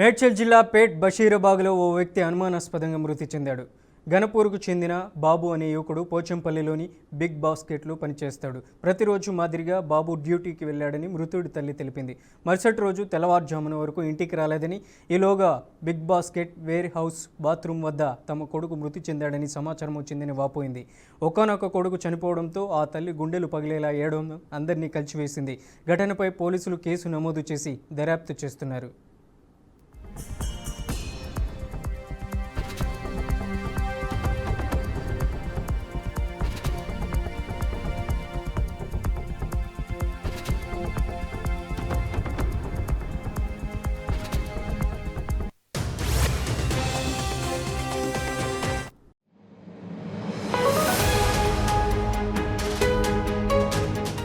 మేడ్చల్ జిల్లా పేట్ బషీరాబాద్లో ఓ వ్యక్తి అనుమానాస్పదంగా మృతి చెందాడు. గణపూర్కు చెందిన బాబు అనే యువకుడు పోచంపల్లిలోని బిగ్ బాస్కెట్లో పనిచేస్తాడు. ప్రతిరోజు మాదిరిగా బాబు డ్యూటీకి వెళ్ళాడని మృతుడి తల్లి తెలిపింది. మరుసటి రోజు తెల్లవారుజామున వరకు ఇంటికి రాలేదని, ఈలోగా BigBasket warehouse bathroom వద్ద తమ కొడుకు మృతి చెందాడని సమాచారం వచ్చిందని వాపోయింది. ఒకానొక కొడుకు చనిపోవడంతో ఆ తల్లి గుండెలు పగిలేలా ఏడవడం అందరినీ కలిచివేసింది. ఘటనపై పోలీసులు కేసు నమోదు చేసి దర్యాప్తు చేస్తున్నారు.